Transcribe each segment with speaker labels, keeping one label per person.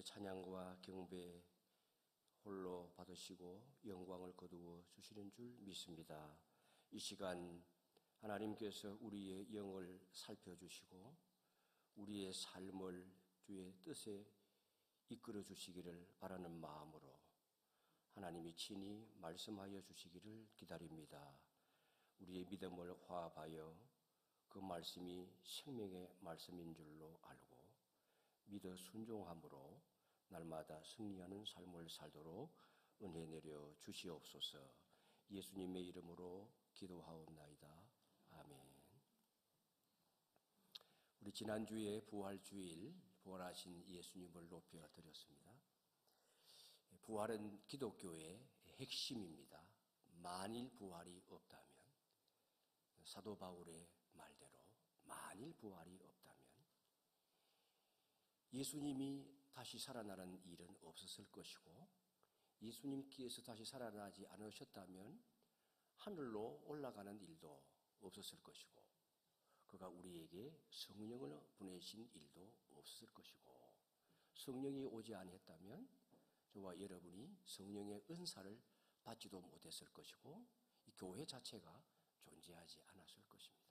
Speaker 1: 찬양과 경배 홀로 받으시고 영광을 거두어 주시는 줄 믿습니다. 이 시간 하나님께서 우리의 영을 살펴주시고 우리의 삶을 주의 뜻에 이끌어 주시기를 바라는 마음으로 하나님이 친히 말씀하여 주시기를 기다립니다. 우리의 믿음을 화합하여 그 말씀이 생명의 말씀인 줄로 알고 믿어 순종함으로 날마다 승리하는 삶을 살도록 은혜 내려 주시옵소서. 예수님의 이름으로 기도하옵나이다. 아멘. 우리 지난주에 부활주일, 부활하신 예수님을 높여 드렸습니다. 부활은 기독교의 핵심입니다. 만일 부활이 없다면, 사도 바울의 말대로 만일 부활이 없다면 예수님이 다시 살아나는 일은 없었을 것이고, 예수님께서 다시 살아나지 않으셨다면 하늘로 올라가는 일도 없었을 것이고, 그가 우리에게 성령을 보내신 일도 없었을 것이고, 성령이 오지 아니했다면 저와 여러분이 성령의 은사를 받지도 못했을 것이고, 이 교회 자체가 존재하지 않았을 것입니다.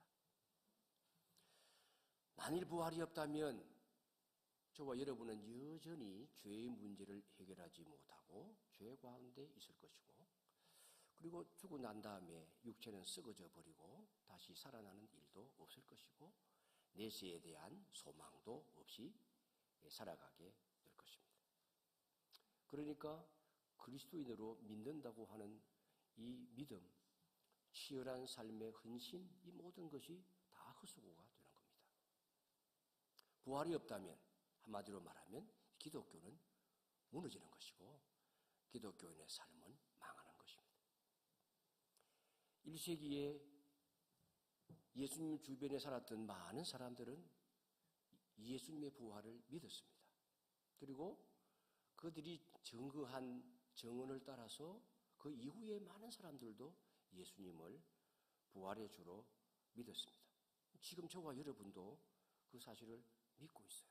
Speaker 1: 만일 부활이 없다면 저와 여러분은 여전히 죄의 문제를 해결하지 못하고 죄 가운데 있을 것이고, 그리고 죽고 난 다음에 육체는 썩어져 버리고 다시 살아나는 일도 없을 것이고, 내세에 대한 소망도 없이 살아가게 될 것입니다. 그러니까 그리스도인으로 믿는다고 하는 이 믿음, 치열한 삶의 헌신, 이 모든 것이 다 헛수고가 되는 겁니다. 부활이 없다면, 한마디로 말하면 기독교는 무너지는 것이고 기독교인의 삶은 망하는 것입니다. 1세기에 예수님 주변에 살았던 많은 사람들은 예수님의 부활을 믿었습니다. 그리고 그들이 증거한 증언을 따라서 그 이후에 많은 사람들도 예수님을 부활의 주로 믿었습니다. 지금 저와 여러분도 그 사실을 믿고 있어요.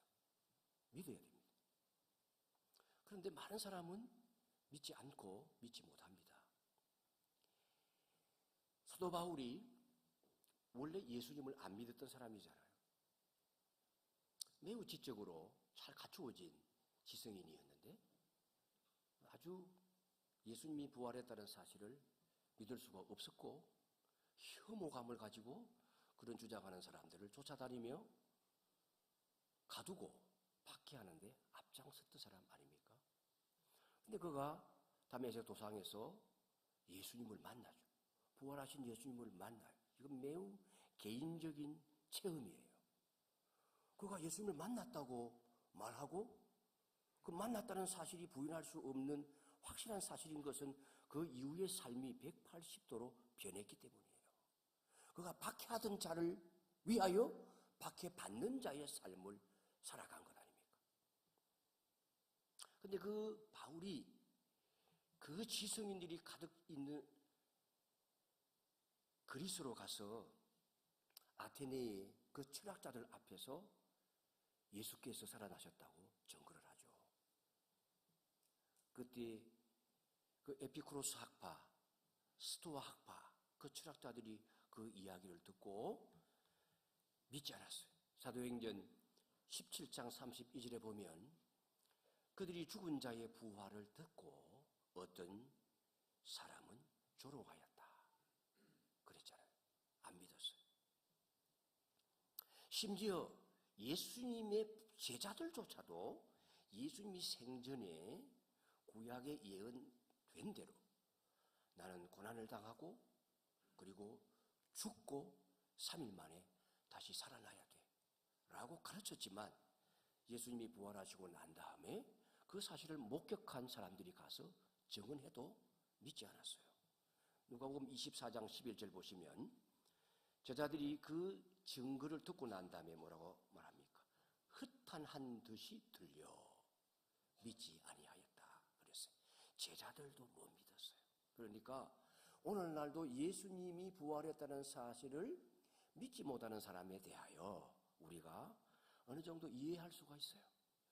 Speaker 1: 믿어야 됩니다. 그런데 많은 사람은 믿지 않고 믿지 못합니다. 사도 바울이 원래 예수님을 안 믿었던 사람이잖아요. 매우 지적으로 잘 갖추어진 지성인이었는데 아주 예수님이 부활했다는 사실을 믿을 수가 없었고, 혐오감을 가지고 그런 주장하는 사람들을 쫓아다니며 가두고 박해하는데 앞장섰던 사람 아닙니까? 근데 그가 다메섹 도상에서 예수님을 만나죠. 부활하신 예수님을 만나요. 이건 매우 개인적인 체험이에요. 그가 예수님을 만났다고 말하고, 그 만났다는 사실이 부인할 수 없는 확실한 사실인 것은 그 이후의 삶이 180도로 변했기 때문이에요. 그가 박해하던 자를 위하여 박해받는 자의 삶을 살아간 것 아닙니까? 근데 그 바울이 그 지성인들이 가득 있는 그리스로 가서 아테네의 그 철학자들 앞에서 예수께서 살아나셨다고 증거를 하죠. 그때 그 에피쿠로스 학파, 스토아 학파, 그 철학자들이 그 이야기를 듣고 믿지 않았어요. 사도행전 17장 32절에 보면 그들이 죽은 자의 부활을 듣고 어떤 사람은 조롱하였다 그랬잖아요. 안 믿었어요. 심지어 예수님의 제자들조차도 예수님이 생전에 구약에 예언된 대로 나는 고난을 당하고 그리고 죽고 3일 만에 다시 살아나야 돼 라고 가르쳤지만, 예수님이 부활하시고 난 다음에 그 사실을 목격한 사람들이 가서 증언해도 믿지 않았어요. 누가복음 24장 11절 보시면 제자들이 그 증거를 듣고 난 다음에 뭐라고 말합니까? 흩한한 듯이 들려 믿지 아니하였다 그랬어요. 제자들도 못 믿었어요. 그러니까 오늘날도 예수님이 부활했다는 사실을 믿지 못하는 사람에 대하여 우리가 어느 정도 이해할 수가 있어요.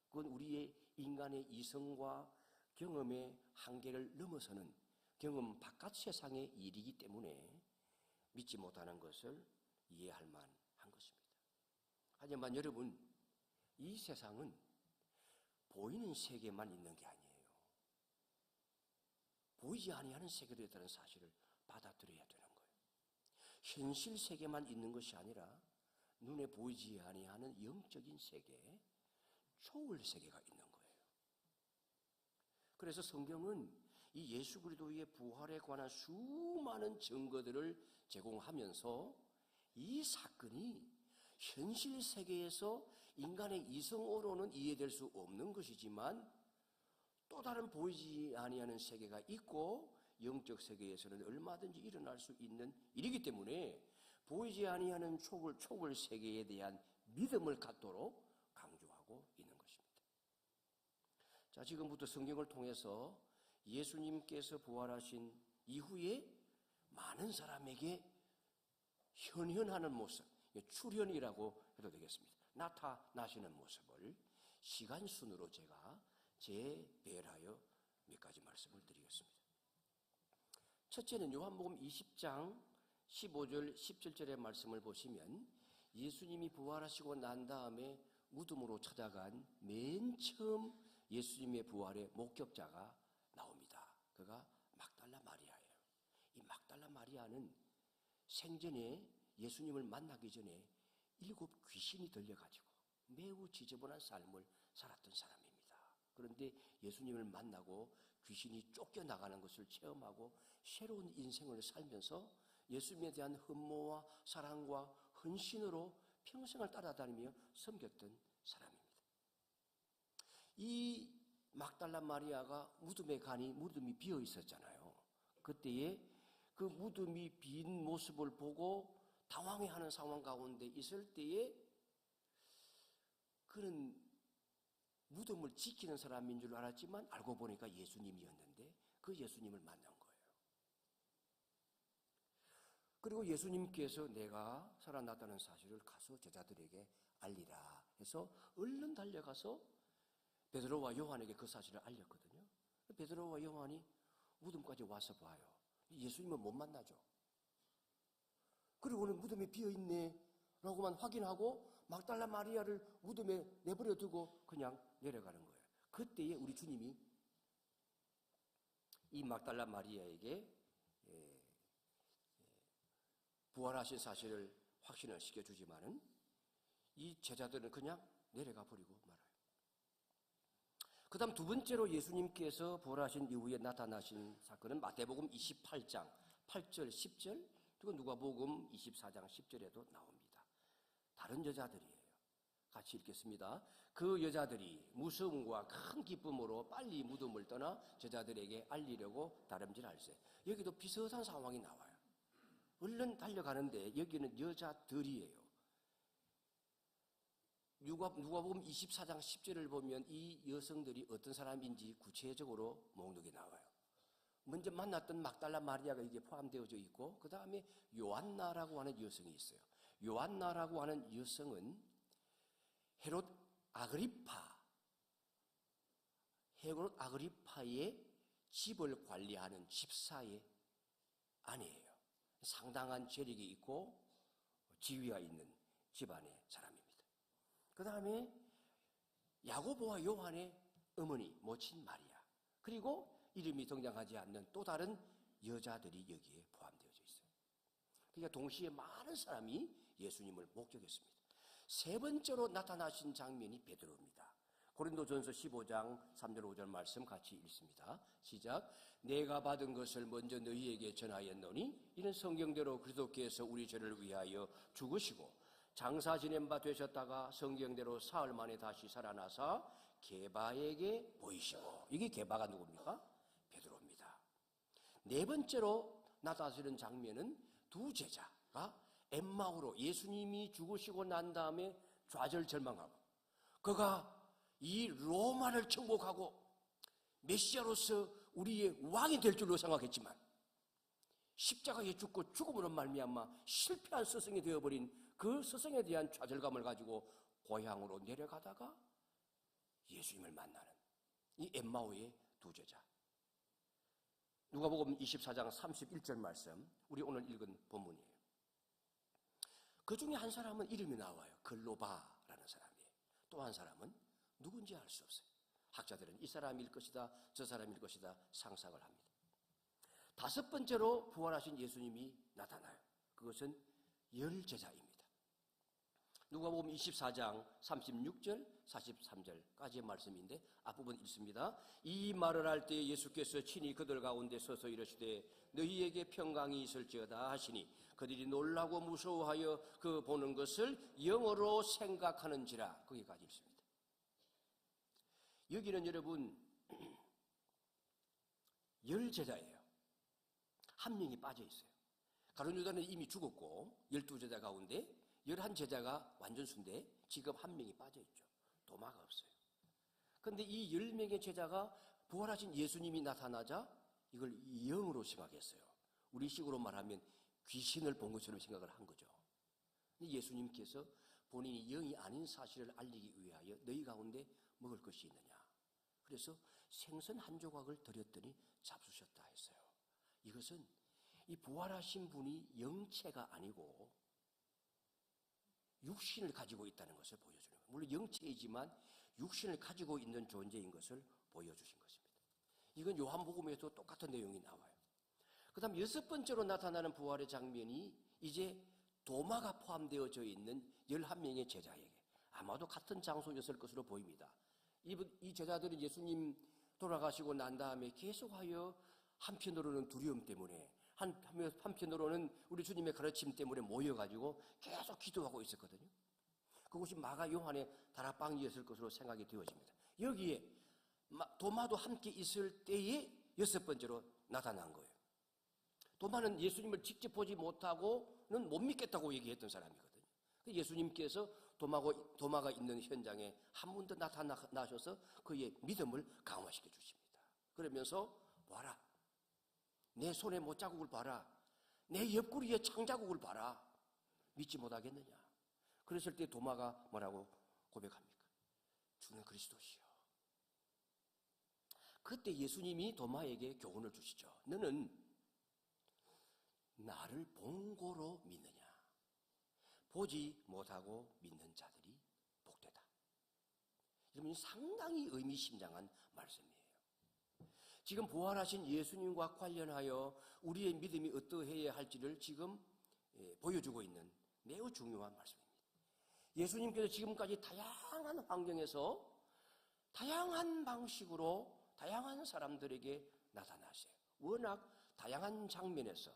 Speaker 1: 그건 우리의 인간의 이성과 경험의 한계를 넘어서는 경험 바깥 세상의 일이기 때문에 믿지 못하는 것을 이해할 만한 것입니다. 하지만 여러분, 이 세상은 보이는 세계만 있는 게 아니에요. 보이지 아니하는 세계도 있다는 사실을 받아들여야 되는 거예요. 현실 세계만 있는 것이 아니라 눈에 보이지 아니하는 영적인 세계, 초월 세계가 있는 거예요. 그래서 성경은 이 예수 그리스도의 부활에 관한 수많은 증거들을 제공하면서 이 사건이 현실 세계에서 인간의 이성으로는 이해될 수 없는 것이지만 또 다른 보이지 아니하는 세계가 있고 영적 세계에서는 얼마든지 일어날 수 있는 일이기 때문에 보이지 아니하는 초월 세계에 대한 믿음을 갖도록 강조하고 있는 것입니다. 자, 지금부터 성경을 통해서 예수님께서 부활하신 이후에 많은 사람에게 현현하는 모습, 출현이라고 해도 되겠습니다. 나타나시는 모습을 시간 순으로 제가 재배열하여 몇 가지 말씀을 드리겠습니다. 첫째는 요한복음 20장 15절 17절의 말씀을 보시면 예수님이 부활하시고 난 다음에 무덤으로 찾아간 맨 처음 예수님의 부활의 목격자가 나옵니다. 그가 막달라 마리아예요. 이 막달라 마리아는 생전에 예수님을 만나기 전에 7 귀신이 들려가지고 매우 지저분한 삶을 살았던 사람입니다. 그런데 예수님을 만나고 귀신이 쫓겨나가는 것을 체험하고 새로운 인생을 살면서 예수님에 대한 흠모와 사랑과 헌신으로 평생을 따라다니며 섬겼던 사람입니다. 이 막달라 마리아가 무덤이 비어 있었잖아요. 그때에 그 무덤이 빈 모습을 보고 당황해하는 상황 가운데 있을 때에 그는 무덤을 지키는 사람인 줄 알았지만 알고 보니까 예수님이었는데 그 예수님을 만난 거예요. 그리고 예수님께서 내가 살아났다는 사실을 가서 제자들에게 알리라 해서 얼른 달려가서 베드로와 요한에게 그 사실을 알렸거든요. 베드로와 요한이 무덤까지 와서 봐요. 예수님은 못 만나죠. 그리고는 무덤이 비어있네 라고만 확인하고 막달라 마리아를 무덤에 내버려 두고 그냥 내려가는 거예요. 그때에 우리 주님이 이 막달라 마리아에게 부활하신 사실을 확신을 시켜주지만은 이 제자들은 그냥 내려가 버리고 말아요. 그 다음 두 번째로 예수님께서 부활하신 이후에 나타나신 사건은 마태복음 28장 8절 10절 그리고 누가복음 24장 10절에도 나옵니다. 다른 여자들이에요. 같이 읽겠습니다. 그 여자들이 무서움과 큰 기쁨으로 빨리 무덤을 떠나 제자들에게 알리려고 다름질할세. 여기도 비슷한 상황이 나와요. 얼른 달려가는데 여기는 여자들이에요. 누가복음 24장 10절을 보면 이 여성들이 어떤 사람인지 구체적으로 목록이 나와요. 먼저 만났던 막달라 마리아가 이게 포함되어져 있고 그 다음에 요한나라고 하는 여성이 있어요. 요한나라고 하는 여성은 헤롯 아그리파의 집을 관리하는 집사의 아내예요. 상당한 재력이 있고 지위가 있는 집안의 사람입니다. 그 다음에 야고보와 요한의 어머니, 모친 마리아, 그리고 이름이 등장하지 않는 또 다른 여자들이 여기에 포함되어져 있어요. 그러니까 동시에 많은 사람이 예수님을 목격했습니다. 세 번째로 나타나신 장면이 베드로입니다. 고린도전서 15장 3절 5절 말씀 같이 읽습니다. 시작. 내가 받은 것을 먼저 너희에게 전하였노니 이는 성경대로 그리스도께서 우리 죄를 위하여 죽으시고 장사 지낸 바 되셨다가 성경대로 사흘 만에 다시 살아나사 게바에게 보이시고. 이게 게바가 누굽니까? 베드로입니다. 네 번째로 나타나시는 장면은 두 제자가 엠마오로 예수님이 죽으시고 난 다음에 좌절절망하고 그가 이 로마를 정복하고 메시아로서 우리의 왕이 될 줄로 생각했지만 십자가에 죽고 죽음으로 말미암아 실패한 스승이 되어버린 그 스승에 대한 좌절감을 가지고 고향으로 내려가다가 예수님을 만나는 이 엠마오의 두 제자. 누가복음 24장 31절 말씀, 우리 오늘 읽은 본문이에요. 그 중에 한 사람은 이름이 나와요. 글로바라는 사람이에요. 또 한 사람은 누군지 알 수 없어요. 학자들은 이 사람일 것이다, 저 사람일 것이다 상상을 합니다. 다섯 번째로 부활하신 예수님이 나타나요. 그것은 열제자입니다. 누가복음 24장 36절 43절까지의 말씀인데 앞부분 읽습니다. 이 말을 할 때 예수께서 친히 그들 가운데 서서 이르시되 너희에게 평강이 있을지어다 하시니 그들이 놀라고 무서워하여 그 보는 것을 영어로 생각하는지라. 거기까지 읽습니다. 여기는 여러분 열제자예요. 한 명이 빠져 있어요. 가룟 유다는 이미 죽었고 12제자 가운데 11제자가 완전 순대, 지금 한 명이 빠져 있죠. 도마가 없어요. 그런데 이 10명의 제자가 부활하신 예수님이 나타나자 이걸 영으로 생각했어요. 우리 식으로 말하면 귀신을 본 것처럼 생각을 한 거죠. 예수님께서 본인이 영이 아닌 사실을 알리기 위하여 너희 가운데 먹을 것이 있느냐. 그래서 생선 한 조각을 드렸더니 잡수셨다 했어요. 이것은 이 부활하신 분이 영체가 아니고 육신을 가지고 있다는 것을 보여주는 거예요. 물론 영체이지만 육신을 가지고 있는 존재인 것을 보여주신 것입니다. 이건 요한복음에도 똑같은 내용이 나와요. 그 다음 여섯 번째로 나타나는 부활의 장면이 이제 도마가 포함되어져 있는 11명의 제자에게 아마도 같은 장소였을 것으로 보입니다. 이 제자들은 예수님 돌아가시고 난 다음에 계속하여 한편으로는 두려움 때문에 한편으로는 우리 주님의 가르침 때문에 모여가지고 계속 기도하고 있었거든요. 그것이 마가 요한의 다락방이었을 것으로 생각이 되어집니다. 여기에 도마도 함께 있을 때에 여섯 번째로 나타난 거예요. 도마는 예수님을 직접 보지 못하고는 못 믿겠다고 얘기했던 사람이거든요. 예수님께서 도마가 있는 현장에 한 번 더 나타나셔서 그의 믿음을 강화시켜 주십니다. 그러면서 봐라. 내 손에 못자국을 봐라. 내 옆구리에 창자국을 봐라. 믿지 못하겠느냐. 그랬을 때 도마가 뭐라고 고백합니까? 주는 그리스도시요. 그때 예수님이 도마에게 교훈을 주시죠. 너는 나를 본 고로 믿느냐. 보지 못하고 믿는 자들이 복되다. 여러분 상당히 의미심장한 말씀이에요. 지금 부활하신 예수님과 관련하여 우리의 믿음이 어떠해야 할지를 지금 보여주고 있는 매우 중요한 말씀입니다. 예수님께서 지금까지 다양한 환경에서 다양한 방식으로 다양한 사람들에게 나타나세요. 워낙 다양한 장면에서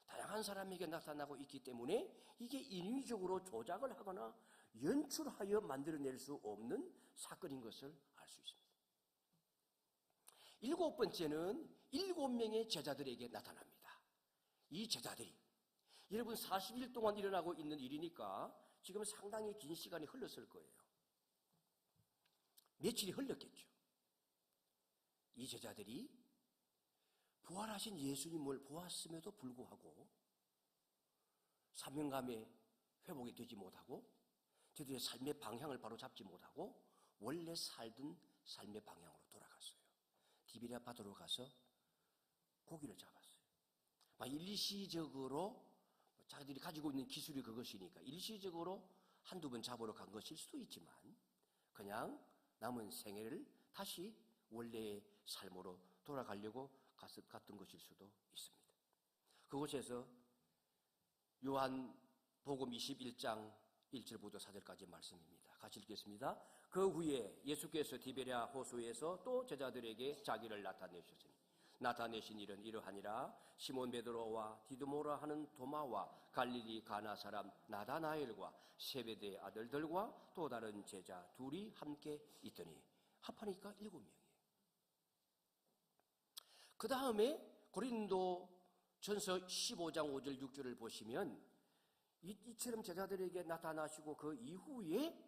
Speaker 1: 다양한 사람에게 나타나고 있기 때문에 이게 인위적으로 조작을 하거나 연출하여 만들어낼 수 없는 사건인 것을 알 수 있습니다. 일곱 번째는 7명의 제자들에게 나타납니다. 이 제자들이 여러분 40일 동안 일어나고 있는 일이니까 지금 상당히 긴 시간이 흘렀을 거예요. 며칠이 흘렀겠죠. 이 제자들이 부활하신 예수님을 보았음에도 불구하고 사명감에 회복이 되지 못하고 저들의 삶의 방향을 바로 잡지 못하고 원래 살던 삶의 방향으로 돌아갔어요. 디베랴 바다로 가서 고기를 잡았어요. 일시적으로 자기들이 가지고 있는 기술이 그것이니까 일시적으로 한두 번 잡으러 간 것일 수도 있지만 그냥 남은 생애를 다시 원래의 삶으로 돌아가려고 갔던 것일 수도 있습니다. 그곳에서 요한복음 21장 1절부터 4절까지 말씀입니다. 같이 읽겠습니다. 그 후에 예수께서 디베랴 호수에서 또 제자들에게 자기를 나타내신 일은 이러하니라. 시몬 베드로와 디두모라 하는 도마와 갈릴리 가나 사람 나다나엘과 세베대의 아들들과 또 다른 제자 둘이 함께 있더니 합하니까 7명이에요. 그 다음에 고린도전서 15장 5절 6절을 보시면 이처럼 제자들에게 나타나시고 그 이후에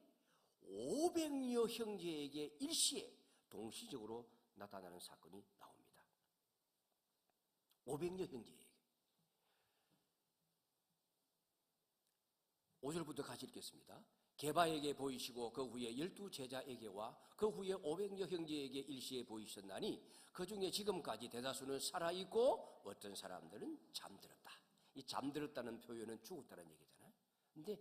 Speaker 1: 500여 형제에게 일시에 동시적으로 나타나는 사건이 나옵니다. 500여 형제에게. 5절부터 같이 읽겠습니다. 게바에게 보이시고 그 후에 12제자에게와 그 후에 500여 형제에게 일시에 보이셨나니 그 중에 지금까지 대다수는 살아있고 어떤 사람들은 잠들었다. 이 잠들었다는 표현은 죽었다는 얘기잖아요. 근데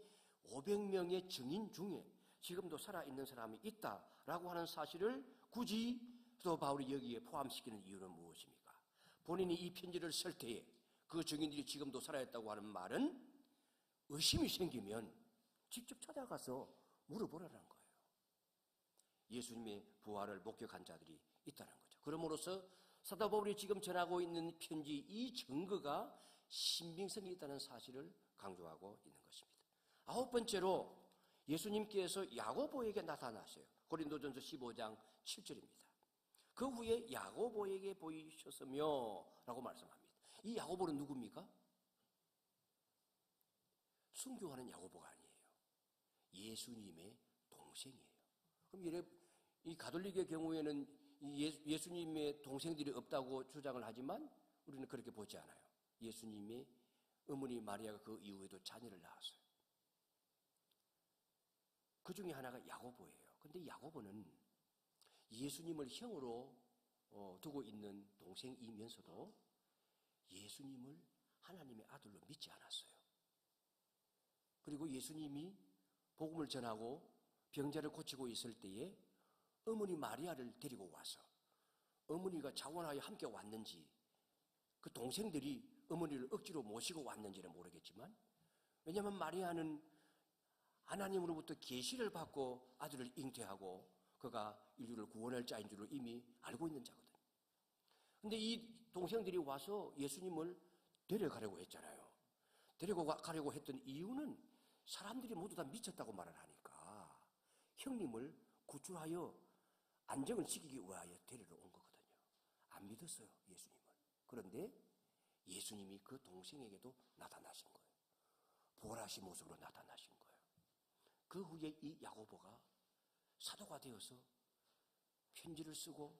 Speaker 1: 500명의 증인 중에 지금도 살아있는 사람이 있다라고 하는 사실을 굳이 사도 바울이 여기에 포함시키는 이유는 무엇입니까? 본인이 이 편지를 쓸 때에 그 증인들이 지금도 살아있다고 하는 말은 의심이 생기면 직접 찾아가서 물어보라는 거예요. 예수님의 부활을 목격한 자들이 있다는 거죠. 그러므로서 사도 바울이 지금 전하고 있는 편지 이 증거가 신빙성이 있다는 사실을 강조하고 있는 것입니다. 9번째로 예수님께서 야고보에게 나타나셔요. 고린도전서 15장 7절입니다. 그 후에 야고보에게 보이셨으며 라고 말씀합니다. 이 야고보는 누굽니까? 순교하는 야고보가 아니에요. 예수님의 동생이에요. 그럼 이 가톨릭의 경우에는 예수님의 동생들이 없다고 주장을 하지만 우리는 그렇게 보지 않아요. 예수님의 어머니 마리아가 그 이후에도 자녀를 낳았어요. 그 중에 하나가 야고보예요. 근데 야고보는 예수님을 형으로 두고 있는 동생이면서도 예수님을 하나님의 아들로 믿지 않았어요. 그리고 예수님이 복음을 전하고 병자를 고치고 있을 때에 어머니 마리아를 데리고 와서 어머니가 자원하여 함께 왔는지 그 동생들이 어머니를 억지로 모시고 왔는지는 모르겠지만, 왜냐하면 마리아는 하나님으로부터 계시를 받고 아들을 잉태하고 그가 인류를 구원할 자인 줄을 이미 알고 있는 자거든요. 그런데 이 동생들이 와서 예수님을 데려가려고 했잖아요. 데려가려고 했던 이유는 사람들이 모두 다 미쳤다고 말을 하니까 형님을 구출하여 안정을 시키기 위하여 데리러 온 거거든요. 안 믿었어요, 예수님을. 그런데 예수님이 그 동생에게도 나타나신 거예요. 부활하신 모습으로 나타나신 거예요. 그 후에 이 야고보가 사도가 되어서 편지를 쓰고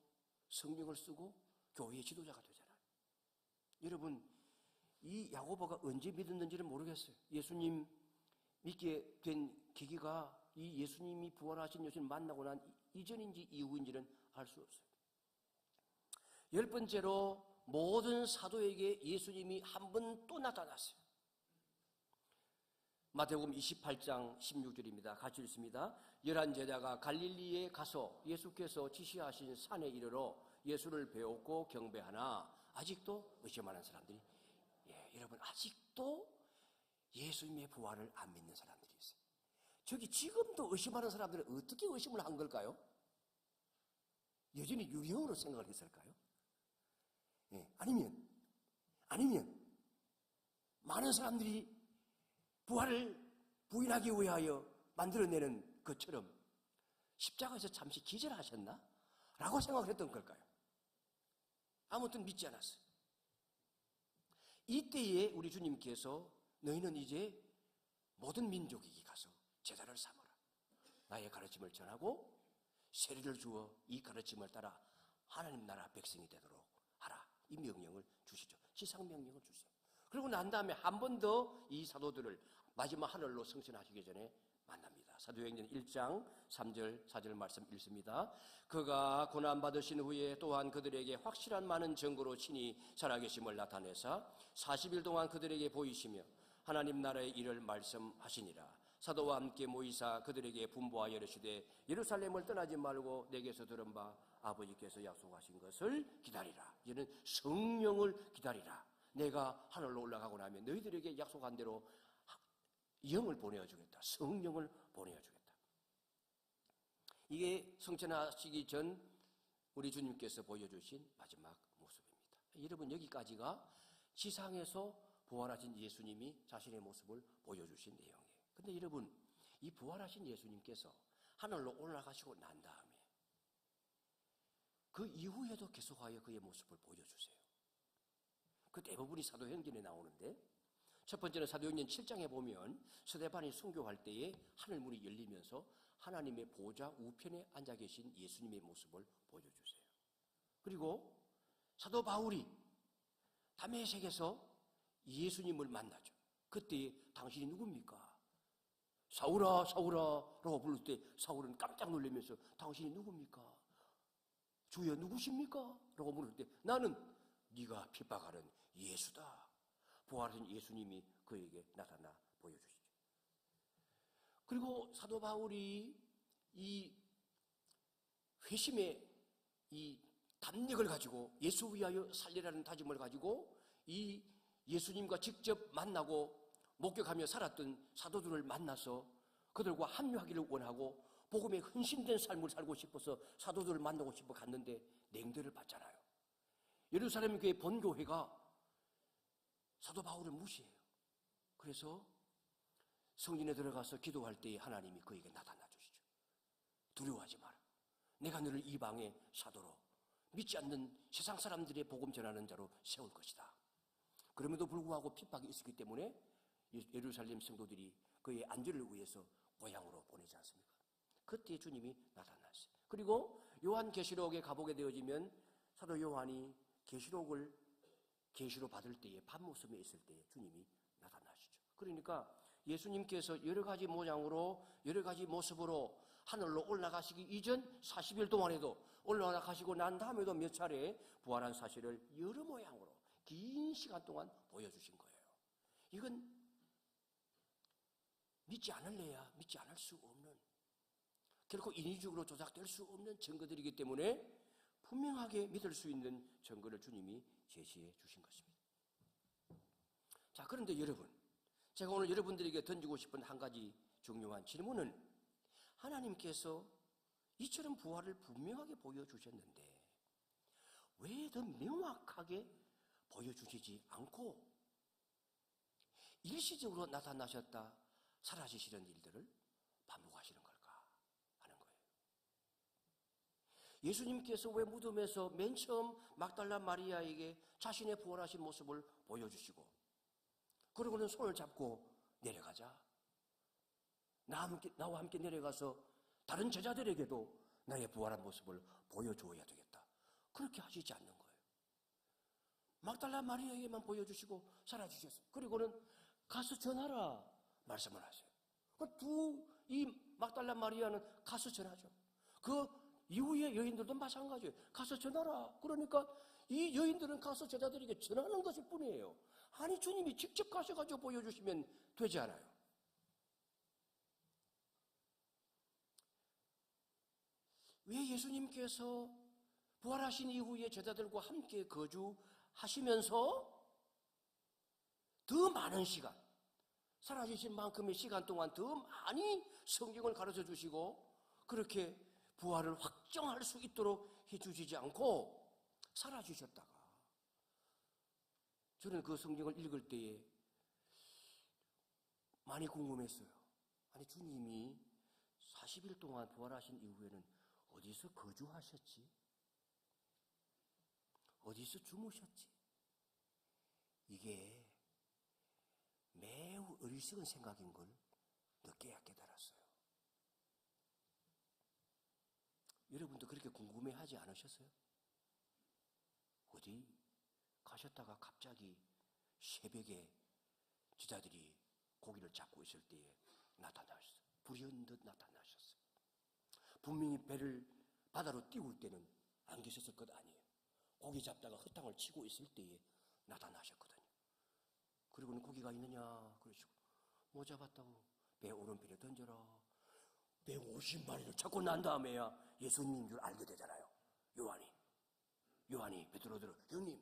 Speaker 1: 성경을 쓰고 교회의 지도자가 되잖아요. 여러분, 이 야고보가 언제 믿었는지는 모르겠어요. 예수님 믿게 된 계기가 이 예수님이 부활하신 예수님 만나고 난 이전인지 이후인지는 알 수 없어요. 10번째로 모든 사도에게 예수님이 한 번 또 나타났어요. 마태복음 28장 16절입니다. 같이 읽습니다. 11제자가 갈릴리에 가서 예수께서 지시하신 산에 이르러 예수를 배웠고 경배하나 아직도 의심하는 사람들이, 여러분, 아직도 예수님의 부활을 안 믿는 사람들이 있어요. 저기 지금도 의심하는 사람들은 어떻게 의심을 한 걸까요? 여전히 유형으로 생각을 했을까요? 아니면 많은 사람들이 부활을 부인하기 위하여 만들어내는 것처럼 십자가에서 잠시 기절하셨나? 라고 생각을 했던 걸까요? 아무튼 믿지 않았어요. 이때에 우리 주님께서 너희는 이제 모든 민족에게 가서 제자를 삼아라. 나의 가르침을 전하고 세례를 주어 이 가르침을 따라 하나님 나라 백성이 되도록 하라. 이 명령을 주시죠. 지상명령을 주세요. 그리고 난 다음에 한 번 더 이 사도들을 마지막 하늘로 승천하시기 전에 만납니다. 사도행전 1장 3절 4절 말씀 읽습니다. 그가 고난받으신 후에 또한 그들에게 확실한 많은 증거로 친히 살아계심을 나타내사 40일 동안 그들에게 보이시며 하나님 나라의 일을 말씀하시니라. 사도와 함께 모이사 그들에게 분부하여 이르시되 예루살렘을 떠나지 말고 내게서 들은 바 아버지께서 약속하신 것을 기다리라. 이제는 성령을 기다리라. 내가 하늘로 올라가고 나면 너희들에게 약속한 대로 영을 보내어주겠다. 성령을 보내어주겠다. 이게 성천하시기 전 우리 주님께서 보여주신 마지막 모습입니다. 여러분, 여기까지가 지상에서 부활하신 예수님이 자신의 모습을 보여주신 내용이에요. 근데 여러분, 이 부활하신 예수님께서 하늘로 올라가시고 난 다음에 그 이후에도 계속하여 그의 모습을 보여주세요. 그 대부분이 사도행전에 나오는데, 첫 번째는 사도행전 7장에 보면 스데반이 순교할 때에 하늘문이 열리면서 하나님의 보좌 우편에 앉아 계신 예수님의 모습을 보여주세요. 그리고 사도 바울이 다메섹에서 예수님을 만나죠. 그때 당신이 누굽니까? 사울아, 사울아 라고 부를 때 사울은 깜짝 놀라면서 당신이 누굽니까? 주여 누구십니까? 라고 물을 때 나는 네가 핍박하는 예수다. 부활하신 예수님이 그에게 나타나 보여주시죠. 그리고 사도 바울이 이 회심의 이 담력을 가지고 예수 위하여 살리라는 다짐을 가지고 이 예수님과 직접 만나고 목격하며 살았던 사도들을 만나서 그들과 합류하기를 원하고 복음에 헌신된 삶을 살고 싶어서 사도들을 만나고 싶어 갔는데 냉대를 받잖아요. 예루살렘 교회 본교회가 사도 바울을 무시해요. 그래서 성전에 들어가서 기도할 때에 하나님이 그에게 나타나 주시죠. 두려워하지 마라. 내가 너를 이방의 사도로 믿지 않는 세상 사람들의 복음 전하는 자로 세울 것이다. 그럼에도 불구하고 핍박이 있었기 때문에 예루살렘 성도들이 그의 안전을 위해서 고향으로 보내지 않습니까? 그때 주님이 나타났어요. 그리고 요한계시록에 가보게 되어지면 사도 요한이 계시로 받을 때에 밤모섬에 있을 때에 주님이 나타나시죠. 그러니까 예수님께서 여러 가지 모양으로 여러 가지 모습으로 하늘로 올라가시기 이전 40일 동안에도 올라가시고 난 다음에도 몇 차례 부활한 사실을 여러 모양으로 긴 시간 동안 보여주신 거예요. 이건 믿지 않을래야 믿지 않을 수 없는, 결코 인위적으로 조작될 수 없는 증거들이기 때문에 분명하게 믿을 수 있는 증거를 주님이 제시해 주신 것입니다. 자, 그런데 여러분, 제가 오늘 여러분들에게 던지고 싶은 한 가지 중요한 질문은, 하나님께서 이처럼 부활을 분명하게 보여주셨는데 왜 더 명확하게 보여주시지 않고 일시적으로 나타나셨다 사라지시는 일들을 반복하시는 걸까 하는 거예요. 예수님께서 왜 무덤에서 맨 처음 막달라 마리아에게 자신의 부활하신 모습을 보여주시고 그러고는 손을 잡고 내려가자, 나와 함께 내려가서 다른 제자들에게도 나의 부활한 모습을 보여줘야 되겠다, 그렇게 하시지 않는 거예요. 막달라 마리아에게만 보여주시고 사라지셨어요. 그리고는 가서 전하라 말씀을 하세요. 이 막달라 마리아는 가서 전하죠. 그 이후의 여인들도 마찬가지예요. 가서 전하라. 그러니까 이 여인들은 가서 제자들에게 전하는 것일 뿐이에요. 아니, 주님이 직접 가셔가지고 보여주시면 되지 않아요? 왜 예수님께서 부활하신 이후에 제자들과 함께 거주하시면서 더 많은 시간, 사라지신 만큼의 시간 동안 더 많이 성경을 가르쳐 주시고 그렇게 부활을 확정할 수 있도록 해주시지 않고 사라지셨다가, 저는 그 성경을 읽을 때에 많이 궁금했어요. 아니, 주님이 40일 동안 부활하신 이후에는 어디서 거주하셨지? 어디서 주무셨지? 이게 매우 어리석은 생각인 걸 늦게야 깨달았어요. 여러분도 그렇게 궁금해하지 않으셨어요? 어디 가셨다가 갑자기 새벽에 제자들이 고기를 잡고 있을 때에 나타나셨어요. 불현듯 나타나셨어요. 분명히 배를 바다로 띄울 때는 안 계셨을 것 아니에요. 고기 잡다가 헛탕을 치고 있을 때에 나타나셨거든요. 그리고는 고기가 있느냐 그러시고, 못 잡았다고 배 오른편에 던져라. 배 50마리를 잡고 난 다음에야 예수님인 줄 알게 되잖아요. 요한이 베드로들은 형님,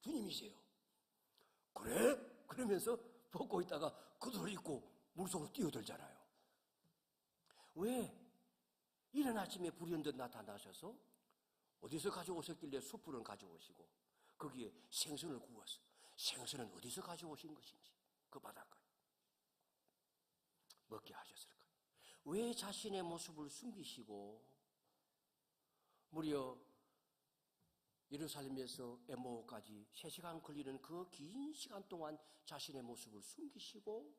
Speaker 1: 주님이세요. 그래? 그러면서 벗고 있다가 그들을 입고 물속으로 뛰어들잖아요. 왜? 이른 아침에 불현듯 나타나셔서 어디서 가져오셨길래 숯불을 가져오시고 거기에 생선을 구워서, 생선은 어디서 가져오신 것인지 그 바닷가에 먹게 하셨을까요? 왜 자신의 모습을 숨기시고 무려 예루살렘에서 에모까지 3시간 걸리는 그 긴 시간 동안 자신의 모습을 숨기시고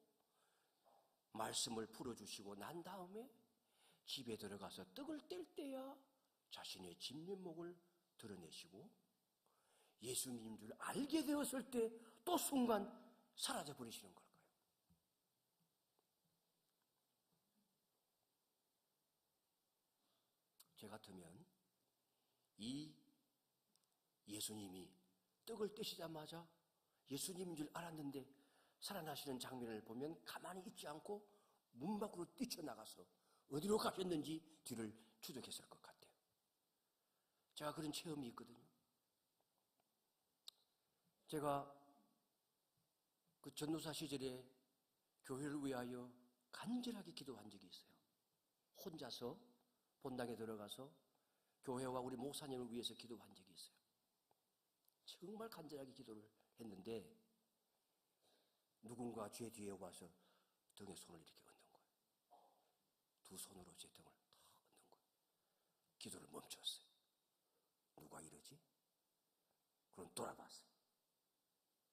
Speaker 1: 말씀을 풀어주시고 난 다음에 집에 들어가서 떡을 뗄 때야 자신의 진면목을 드러내시고 예수님인 줄 알게 되었을 때 또 순간 사라져 버리시는 걸까요? 제 같으면 이 예수님이 떡을 떼시자마자 예수님인 줄 알았는데 살아나시는 장면을 보면 가만히 있지 않고 문 밖으로 뛰쳐나가서 어디로 가셨는지 뒤를 추적했을 것 같아요. 제가 그런 체험이 있거든요. 제가 그 전도사 시절에 교회를 위하여 간절하게 기도한 적이 있어요. 혼자서 본당에 들어가서 교회와 우리 목사님을 위해서 기도한 적이 있어요. 정말 간절하게 기도를 했는데 누군가 제 뒤에 와서 등에 손을 이렇게 얹는 거예요. 두 손으로 제 등을 탁 얹는 거예요. 기도를 멈췄어요. 누가 이러지? 그럼 돌아봤어요.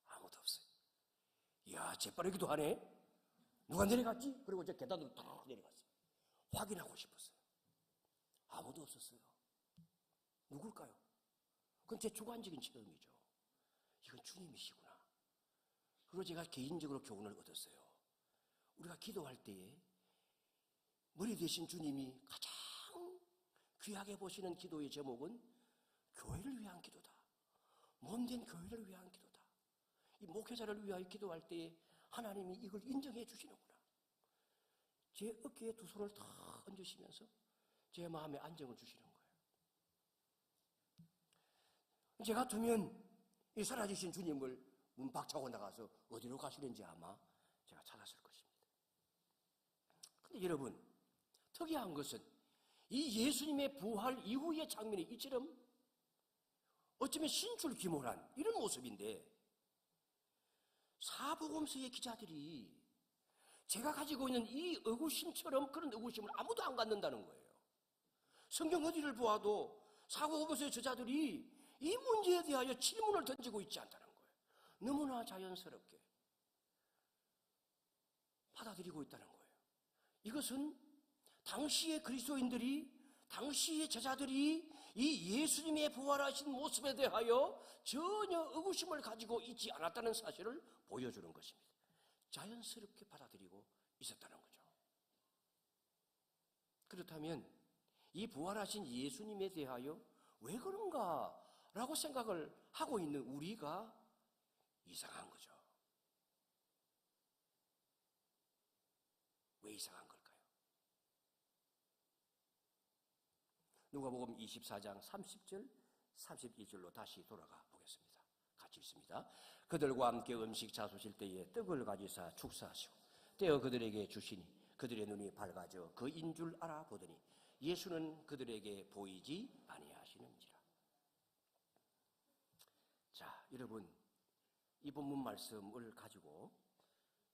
Speaker 1: 아무도 없어요. 이야, 재빠르게 기도하네? 누가 내려갔지? 그리고 저 계단으로 탁 내려갔어요. 확인하고 싶었어요. 아무도 없었어요. 누굴까요? 그건 제 주관적인 체험이죠. 이건 주님이시구나. 그리고 제가 개인적으로 교훈을 얻었어요. 우리가 기도할 때에 머리 대신 주님이 가장 귀하게 보시는 기도의 제목은 교회를 위한 기도다. 몸된 교회를 위한 기도다. 이 목회자를 위하여 기도할 때에 하나님이 이걸 인정해 주시는구나. 제 어깨에 두 손을 탁 얹으시면서 제 마음에 안정을 주시는 거예요. 제 같으면 이 사라지신 주님을 문 박차고 나가서 어디로 가시는지 아마 제가 찾았을 것입니다. 그런데 여러분, 특이한 것은 이 예수님의 부활 이후의 장면이 이처럼 어쩌면 신출귀몰한 이런 모습인데 사복음서의 기자들이 제가 가지고 있는 이 의구심처럼 그런 의구심을 아무도 안 갖는다는 거예요. 성경 어디를 보아도 사복음서의 저자들이 이 문제에 대하여 질문을 던지고 있지 않다는 거예요. 너무나 자연스럽게 받아들이고 있다는 거예요. 이것은 당시의 그리스도인들이, 당시의 제자들이 이 예수님의 부활하신 모습에 대하여 전혀 의구심을 가지고 있지 않았다는 사실을 보여주는 것입니다. 자연스럽게 받아들이고 있었다는 거죠. 그렇다면 이 부활하신 예수님에 대하여 왜 그런가 라고 생각을 하고 있는 우리가 이상한 거죠. 왜 이상한 걸까요? 누가복음 24장 30절, 31절로 다시 돌아가 보겠습니다. 같이 읽습니다. 그들과 함께 음식 잡수실 때에 떡을 가지사 축사하시고 떼어 그들에게 주시니 그들의 눈이 밝아져 그인 줄 알아보더니 예수는 그들에게 보이지 아니하시는지라. 자, 여러분, 이 본문 말씀을 가지고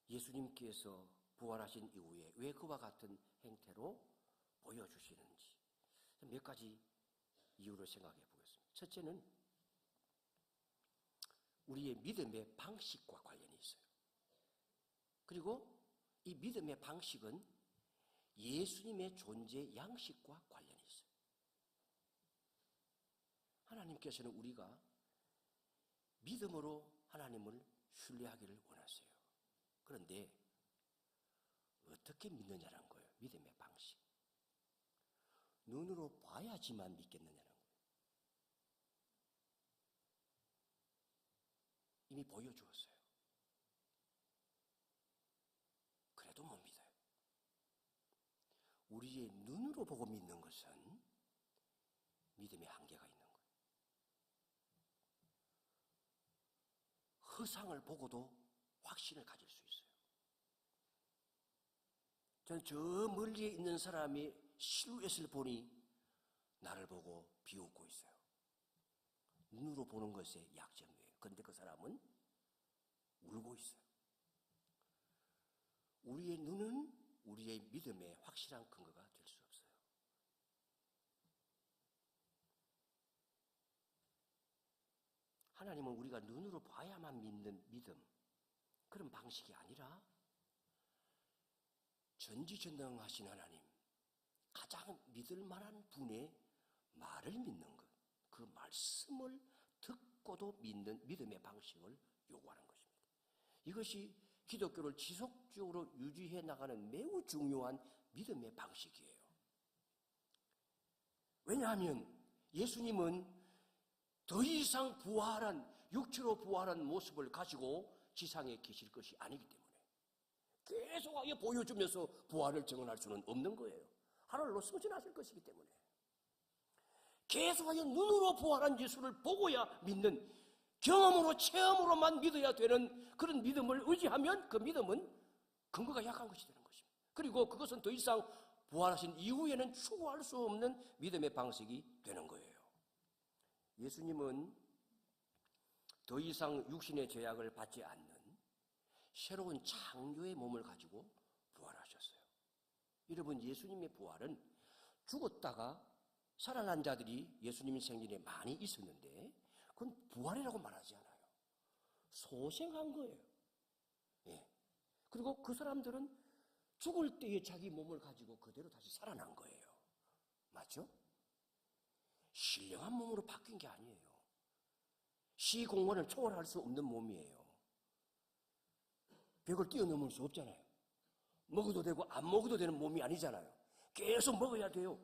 Speaker 1: 예수님께서 부활하신 이후에 왜 그와 같은 행태로 보여주시는지 몇 가지 이유를 생각해 보겠습니다. 첫째는 우리의 믿음의 방식과 관련이 있어요. 그리고 이 믿음의 방식은 예수님의 존재 양식과 관련이 있어요. 하나님께서는 우리가 믿음으로 하나님을 신뢰하기를 원하세요. 그런데 어떻게 믿느냐는 거예요. 믿음의 방식. 눈으로 봐야지만 믿겠느냐는 거예요. 이미 보여주었어요. 그래도 못 믿어요. 우리의 눈으로 보고 믿는 것은 믿음의 한계가 있는 거예요. 허상을 보고도 확신을 가질 수 있어요. 저는 저 멀리에 있는 사람이 실루엣을 보니 나를 보고 비웃고 있어요. 눈으로 보는 것의 약점이에요. 그런데 그 사람은 울고 있어요. 우리의 눈은 우리의 믿음의 확실한 근거가 될 수 없어요. 하나님은 우리가 눈으로 봐야만 믿는 믿음, 그런 방식이 아니라 전지전능하신 하나님, 가장 믿을 만한 분의 말을 믿는 것, 그 말씀을 듣고도 믿는 믿음의 방식을 요구하는 것입니다. 이것이 기독교를 지속적으로 유지해 나가는 매우 중요한 믿음의 방식이에요. 왜냐하면 예수님은 더 이상 육체로 부활한 모습을 가지고 지상에 계실 것이 아니기 때문에 계속하게 보여주면서 부활을 증언할 수는 없는 거예요. 하늘로 승진하실 것이기 때문에 계속하게 눈으로 부활한 예수를 보고야 믿는, 경험으로 체험으로만 믿어야 되는 그런 믿음을 의지하면 그 믿음은 근거가 약한 것이 되는 것입니다. 그리고 그것은 더 이상 부활하신 이후에는 추구할 수 없는 믿음의 방식이 되는 거예요. 예수님은 더 이상 육신의 죄악을 받지 않는 새로운 창조의 몸을 가지고 부활하셨어요. 여러분, 예수님의 부활은 죽었다가 살아난 자들이 예수님 생전에 많이 있었는데 그건 부활이라고 말하지 않아요. 소생한 거예요. 예. 그리고 그 사람들은 죽을 때에 자기 몸을 가지고 그대로 다시 살아난 거예요. 맞죠? 신령한 몸으로 바뀐 게 아니에요. 시공간을 초월할 수 없는 몸이에요. 벽을 뛰어넘을 수 없잖아요. 먹어도 되고 안 먹어도 되는 몸이 아니잖아요. 계속 먹어야 돼요.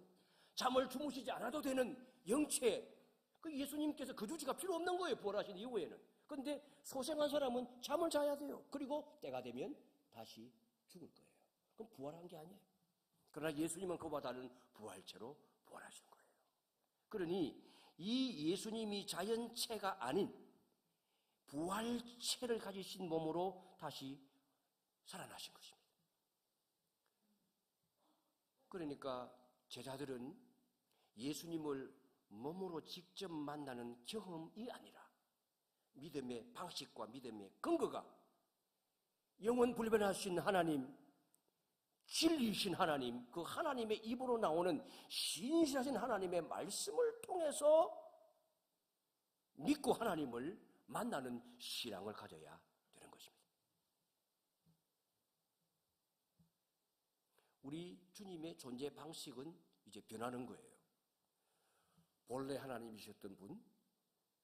Speaker 1: 잠을 주무시지 않아도 되는 영체, 그 예수님께서 그 주지가 필요 없는 거예요. 부활하신 이후에는. 그런데 소생한 사람은 잠을 자야 돼요. 그리고 때가 되면 다시 죽을 거예요. 그럼 부활한 게 아니에요. 그러나 예수님은 그보다 다른 부활체로 부활하신 거예요. 그러니 이 예수님이 자연체가 아닌 부활체를 가지신 몸으로 다시 살아나신 것입니다. 그러니까 제자들은 예수님을 몸으로 직접 만나는 경험이 아니라 믿음의 방식과 믿음의 근거가 영원 불변하신 하나님, 진리이신 하나님, 그 하나님의 입으로 나오는 신실하신 하나님의 말씀을 통해서 믿고 하나님을 만나는 신앙을 가져야 되는 것입니다. 우리 주님의 존재 방식은 이제 변하는 거예요. 본래 하나님이셨던 분,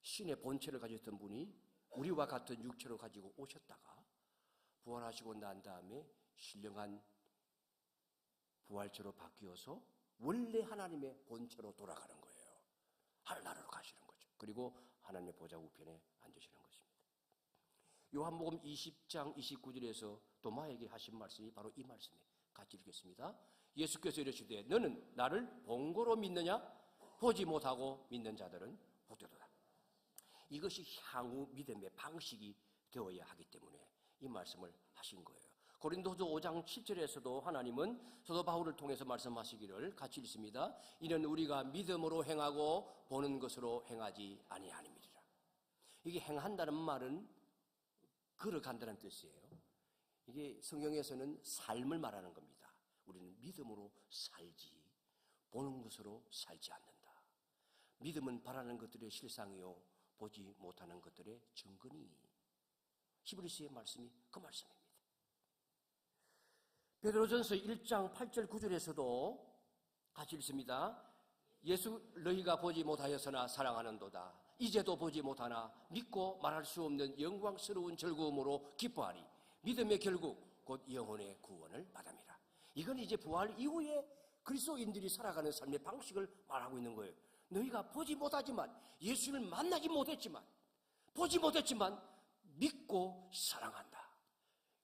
Speaker 1: 신의 본체를 가졌던 분이 우리와 같은 육체를 가지고 오셨다가 부활하시고 난 다음에 신령한 부활체로 바뀌어서 원래 하나님의 본체로 돌아가는 거예요. 하늘나라로 가시는 거죠. 그리고 하나님의 보좌 우편에 앉으시는 것입니다. 요한복음 20장 29절에서 도마에게 하신 말씀이 바로 이 말씀이에요. 같이 읽겠습니다. 예수께서 이르시되 너는 나를 본고로 믿느냐? 보지 못하고 믿는 자들은 복되도다. 이것이 향후 믿음의 방식이 되어야 하기 때문에 이 말씀을 하신 거예요. 고린도서 5장 7절에서도 하나님은 사도 바울을 통해서 말씀하시기를 같이 읽습니다. 이는 우리가 믿음으로 행하고 보는 것으로 행하지 아니하느니라. 이게 행한다는 말은 걸어간다는 뜻이에요. 이게 성경에서는 삶을 말하는 겁니다. 우리는 믿음으로 살지 보는 것으로 살지 않는다. 믿음은 바라는 것들의 실상이요 보지 못하는 것들의 증거니. 히브리서의 말씀이 그 말씀입니다. 베드로전서 1장 8절 9절에서도 같이 읽습니다. 예수 너희가 보지 못하였으나 사랑하는도다. 이제도 보지 못하나 믿고 말할 수 없는 영광스러운 즐거움으로 기뻐하리. 믿음의 결국 곧 영혼의 구원을 받음이라. 이건 이제 부활 이후에 그리스도인들이 살아가는 삶의 방식을 말하고 있는 거예요. 너희가 보지 못하지만, 예수를 만나지 못했지만, 보지 못했지만 믿고 사랑한다.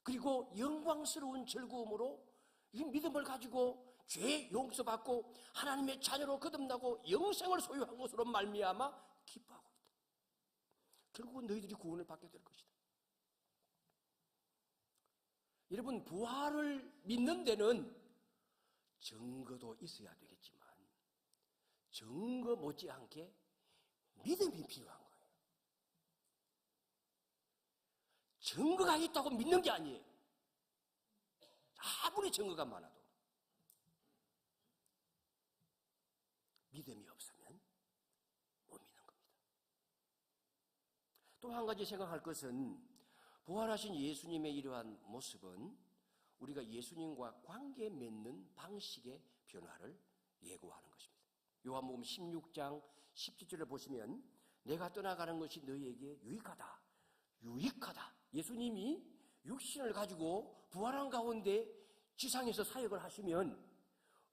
Speaker 1: 그리고 영광스러운 즐거움으로 이 믿음을 가지고 죄 용서받고 하나님의 자녀로 거듭나고 영생을 소유한 것으로 말미암아 기뻐하고 있다. 결국은 너희들이 구원을 받게 될 것이다. 여러분, 부활을 믿는 데는 증거도 있어야 되겠지만 증거 못지않게 믿음이 필요한 거예요. 증거가 있다고 믿는 게 아니에요. 아무리 증거가 많아도 믿음이 없으면 못 믿는 겁니다. 또 한 가지 생각할 것은 부활하신 예수님의 이러한 모습은 우리가 예수님과 관계 맺는 방식의 변화를 예고하는 것입니다. 요한복음 16장 17절을 보시면 내가 떠나가는 것이 너희에게 유익하다. 유익하다. 예수님이 육신을 가지고 부활한 가운데 지상에서 사역을 하시면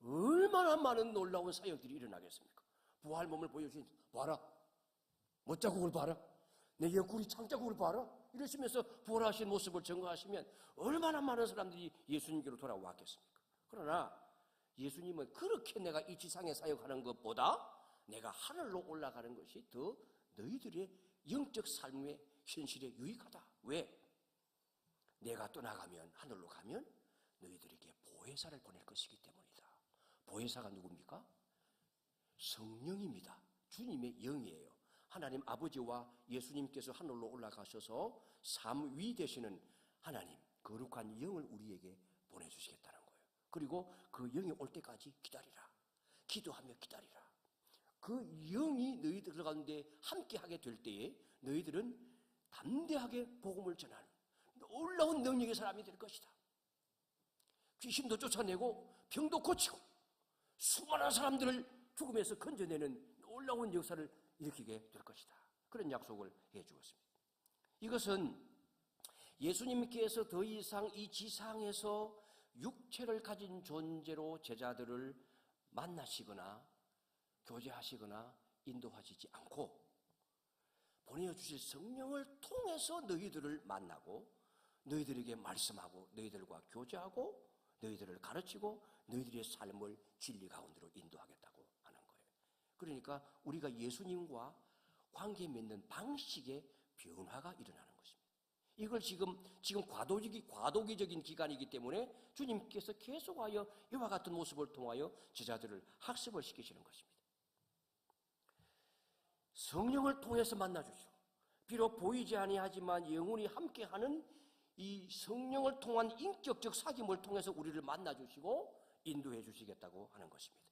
Speaker 1: 얼마나 많은 놀라운 사역들이 일어나겠습니까? 부활 몸을 보여주신, 봐라, 못자국을 봐라, 내 옆구리 창자국을 봐라, 이러시면서 부활하신 모습을 증거하시면 얼마나 많은 사람들이 예수님께로 돌아왔겠습니까? 그러나 예수님은 그렇게 내가 이 지상에 사역하는 것보다 내가 하늘로 올라가는 것이 더 너희들의 영적 삶의 현실에 유익하다. 왜? 내가 떠나가면, 하늘로 가면 너희들에게 보혜사를 보낼 것이기 때문이다. 보혜사가 누굽니까? 성령입니다. 주님의 영이에요. 하나님 아버지와 예수님께서 하늘로 올라가셔서 삼위 되시는 하나님, 거룩한 영을 우리에게 보내주시겠다는 거예요. 그리고 그 영이 올 때까지 기다리라. 기도하며 기다리라. 그 영이 너희들 가운데 함께하게 될 때에 너희들은 담대하게 복음을 전하는 놀라운 능력의 사람이 될 것이다. 귀신도 쫓아내고 병도 고치고 수많은 사람들을 죽음에서 건져내는 놀라운 역사를 일으키게 될 것이다. 그런 약속을 해주었습니다. 이것은 예수님께서 더 이상 이 지상에서 육체를 가진 존재로 제자들을 만나시거나 교제하시거나 인도하시지 않고 보내주실 성령을 통해서 너희들을 만나고 너희들에게 말씀하고 너희들과 교제하고 너희들을 가르치고 너희들의 삶을 진리 가운데로 인도하겠다고 하는 거예요. 그러니까 우리가 예수님과 관계 맺는 방식의 변화가 일어나는 것입니다. 이걸 지금 과도기적인 기간이기 때문에 주님께서 계속하여 이와 같은 모습을 통하여 제자들을 학습을 시키시는 것입니다. 성령을 통해서 만나주시오. 비록 보이지 아니하지만 영원히 함께하는 이 성령을 통한 인격적 사귐을 통해서 우리를 만나주시고 인도해 주시겠다고 하는 것입니다.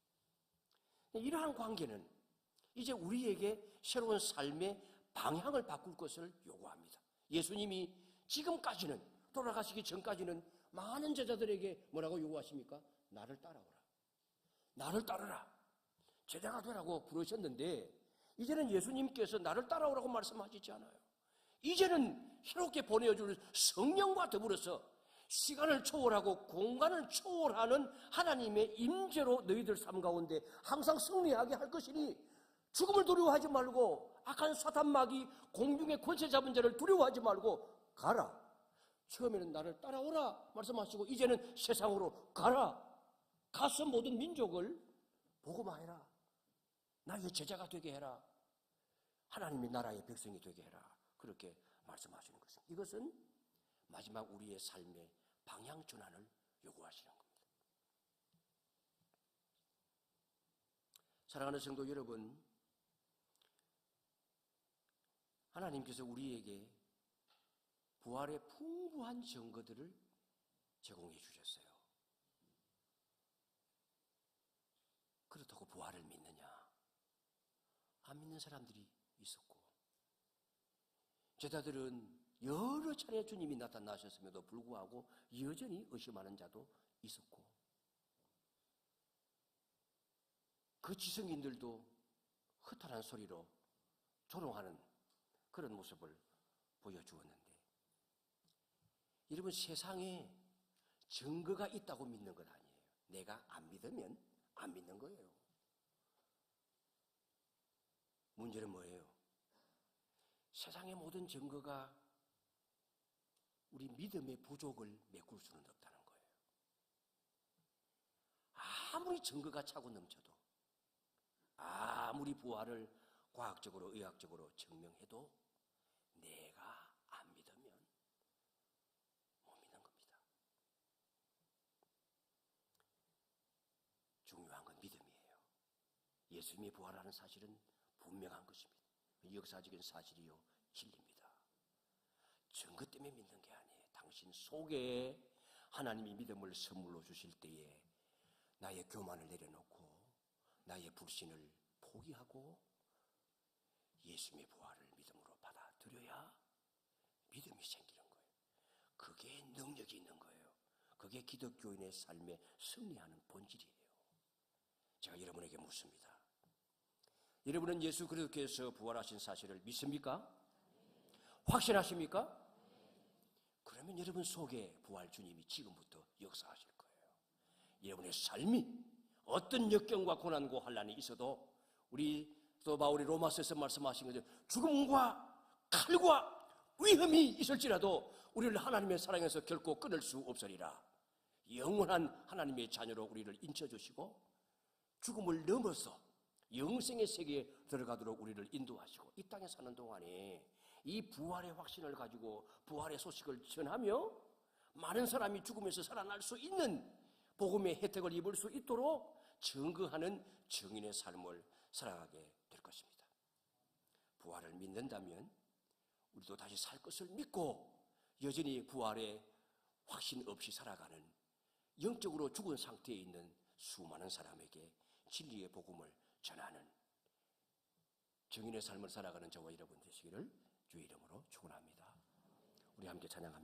Speaker 1: 이러한 관계는 이제 우리에게 새로운 삶의 방향을 바꿀 것을 요구합니다. 예수님이 지금까지는, 돌아가시기 전까지는 많은 제자들에게 뭐라고 요구하십니까? 나를 따라오라. 나를 따르라. 제자가 되라고 부르셨는데 이제는 예수님께서 나를 따라오라고 말씀하시지 않아요. 이제는 새롭게 보내줄 성령과 더불어서 시간을 초월하고 공간을 초월하는 하나님의 임재로 너희들 삶 가운데 항상 승리하게 할 것이니 죽음을 두려워하지 말고 악한 사탄 마귀 공중의 권세 잡은 자를 두려워하지 말고 가라. 처음에는 나를 따라오라 말씀하시고 이제는 세상으로 가라. 가서 모든 민족을 복음화해라. 나의 제자가 되게 해라. 하나님의 나라의 백성이 되게 해라. 그렇게 말씀하시는 것입니다. 이것은 마지막 우리의 삶의 방향 전환을 요구하시는 겁니다. 사랑하는 성도 여러분, 하나님께서 우리에게 부활의 풍부한 증거들을 제공해 주셨어요. 그렇다고 부활을 믿느냐? 안 믿는 사람들이 있었고 제자들은 여러 차례 주님이 나타나셨음에도 불구하고 여전히 의심하는 자도 있었고 그 지성인들도 허탈한 소리로 조롱하는 그런 모습을 보여주었는데 여러분, 세상에 증거가 있다고 믿는 것 아니에요. 내가 안 믿으면 안 믿는 거예요. 문제는 뭐예요? 세상의 모든 증거가 우리 믿음의 부족을 메꿀 수는 없다는 거예요. 아무리 증거가 차고 넘쳐도 아무리 부활을 과학적으로 의학적으로 증명해도 내가 안 믿으면 못 믿는 겁니다. 중요한 건 믿음이에요. 예수님이 부활하는 사실은 분명한 것입니다. 역사적인 사실이요 진리입니다. 증거 때문에 믿는 게 아니에요. 당신 속에 하나님이 믿음을 선물로 주실 때에 나의 교만을 내려놓고 나의 불신을 포기하고 예수님의 부활을 믿음으로 받아들여야 믿음이 생기는 거예요. 그게 능력이 있는 거예요. 그게 기독교인의 삶에 승리하는 본질이에요. 제가 여러분에게 묻습니다. 여러분은 예수 그리스도께서 부활하신 사실을 믿습니까? 확신하십니까? 그러면 여러분 속에 부활 주님이 지금부터 역사하실 거예요. 여러분의 삶이 어떤 역경과 고난과 환난이 있어도 우리 또 바울이 로마서에서 말씀하신 것처럼 죽음과 칼과 위험이 있을지라도 우리를 하나님의 사랑에서 결코 끊을 수 없으리라. 영원한 하나님의 자녀로 우리를 인쳐주시고 죽음을 넘어서 영생의 세계에 들어가도록 우리를 인도하시고 이 땅에 사는 동안에 이 부활의 확신을 가지고 부활의 소식을 전하며 많은 사람이 죽음에서 살아날 수 있는 복음의 혜택을 입을 수 있도록 증거하는 증인의 삶을 살아가게 될 것입니다. 부활을 믿는다면 우리도 다시 살 것을 믿고 여전히 부활의 확신 없이 살아가는 영적으로 죽은 상태에 있는 수많은 사람에게 진리의 복음을 전하는 증인의 삶을 살아가는 저와 여러분 되시기를 주의 이름으로 축원합니다. 우리 함께 찬양합니다.